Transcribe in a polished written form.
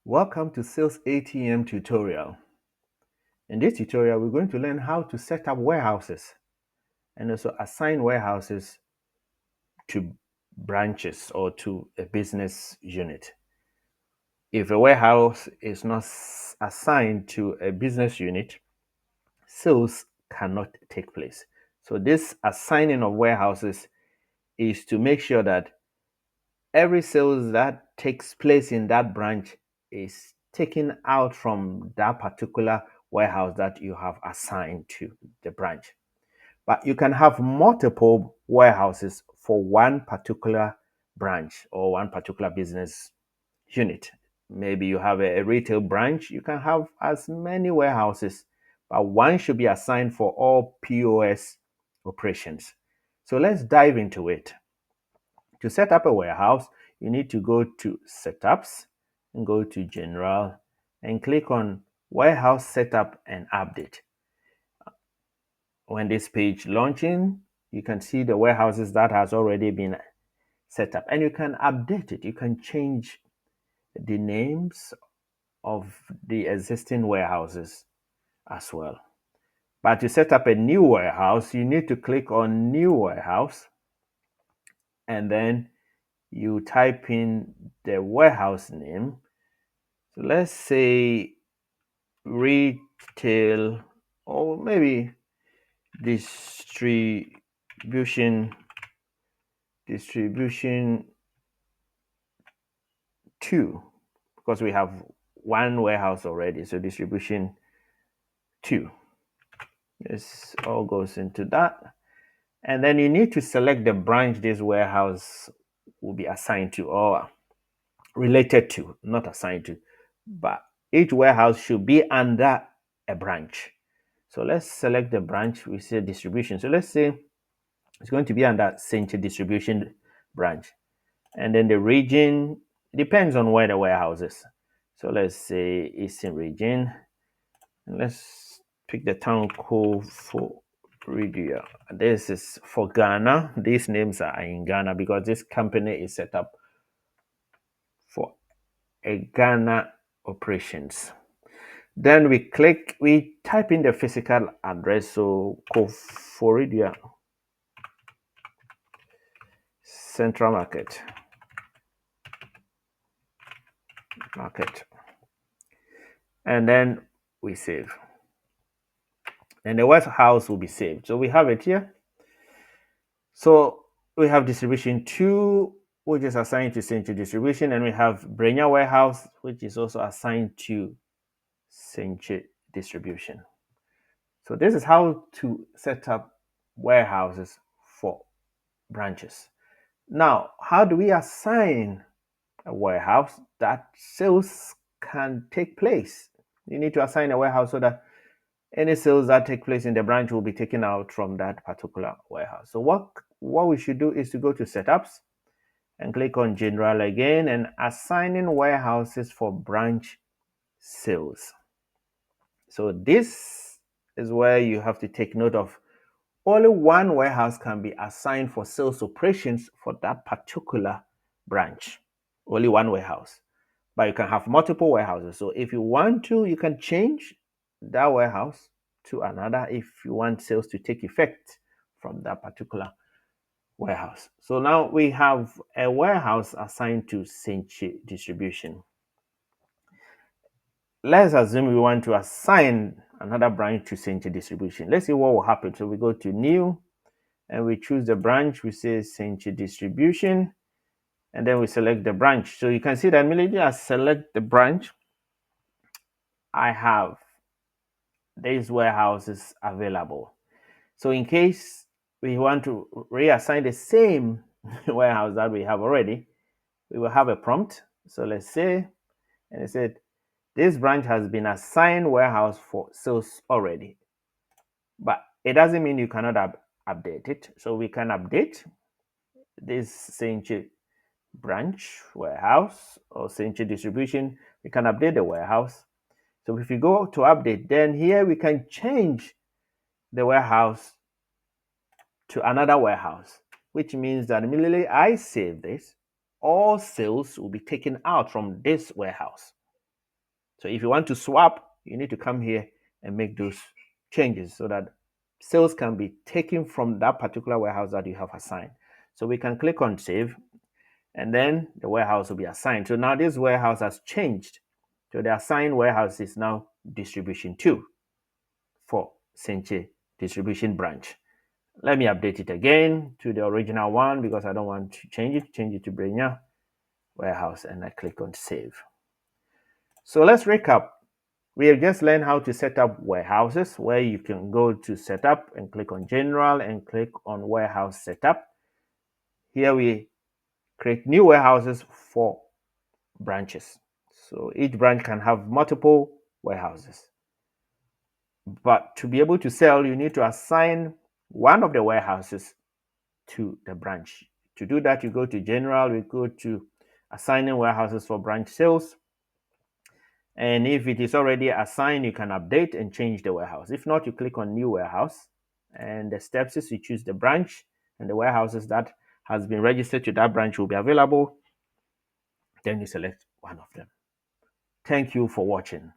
Welcome to SalesATM tutorial. In this tutorial, we're going to learn how to set up warehouses and also assign warehouses to branches or to a business unit. If a warehouse is not assigned to a business unit, sales cannot take place. So this assigning of warehouses is to make sure that every sales that takes place in that branch is taken out from that particular warehouse that you have assigned to the branch. But you can have multiple warehouses for one particular branch or one particular business unit. Maybe you have a retail branch, you can have as many warehouses, but one should be assigned for all POS operations. So let's dive into it. To set up a warehouse, you need to go to Setups and go to General and click on Warehouse Setup and Update. When this page launching, you can see the warehouses that has already been set up and you can update it. You can change the names of the existing warehouses as well. But to set up a new warehouse, you need to click on New Warehouse and then you type in the warehouse name. So let's say retail or maybe distribution 2, because we have one warehouse already. So distribution 2. This all goes into that. And then you need to select the branch this warehouse will be assigned to or related to, not assigned to, but each warehouse should be under a branch. So let's select the branch. We say distribution. So let's say it's going to be under Center distribution branch. And then the region depends on where the warehouse is. So let's say Eastern region. And let's pick the town code for Florida. This is for Ghana. These names are in Ghana because this company is set up for a Ghana operations. Then we type in the physical address. So Florida Central Market. And then we save. And the warehouse will be saved. So we have it here. So we have distribution 2, which is assigned to Central Distribution, and we have Brenya Warehouse, which is also assigned to Central Distribution. So this is how to set up warehouses for branches. Now, how do we assign a warehouse that sales can take place? You need to assign a warehouse so that any sales that take place in the branch will be taken out from that particular warehouse. So what we should do is to go to Setups and click on General again and assigning warehouses for branch sales. So this is where you have to take note of only one warehouse can be assigned for sales operations for that particular branch. Only one warehouse. But you can have multiple warehouses. So if you want to, you can change that warehouse to another if you want sales to take effect from that particular warehouse. So now we have a warehouse assigned to Central Distribution. Let's assume we want to assign another branch to Central Distribution. Let's see what will happen. So we go to New and we choose the branch. We say Central Distribution and then we select the branch. So you can see that immediately I select the branch, I have these warehouses available. So in case we want to reassign the same warehouse that we have already, we will have a prompt. So let's say, and it said, this branch has been assigned warehouse for sales already. But it doesn't mean you cannot update it. So we can update this Central branch warehouse or Central Distribution. We can update the warehouse. So if you go to update, then here we can change the warehouse to another warehouse, which means that immediately I save this, all sales will be taken out from this warehouse. So if you want to swap, you need to come here and make those changes so that sales can be taken from that particular warehouse that you have assigned. So we can click on save, and then the warehouse will be assigned. So now this warehouse has changed. So the assigned warehouse is now distribution 2 for Senche distribution branch. Let me update it again to the original one because I don't want to change it. Change it to Brenya warehouse, and I click on save. So let's recap. We have just learned how to set up warehouses, where you can go to setup and click on general and click on warehouse setup. Here we create new warehouses for branches. So each branch can have multiple warehouses. But to be able to sell, you need to assign one of the warehouses to the branch. To do that, you go to general, we go to assigning warehouses for branch sales. And if it is already assigned, you can update and change the warehouse. If not, you click on new warehouse, and the steps is you choose the branch, and the warehouses that has been registered to that branch will be available. Then you select one of them. Thank you for watching.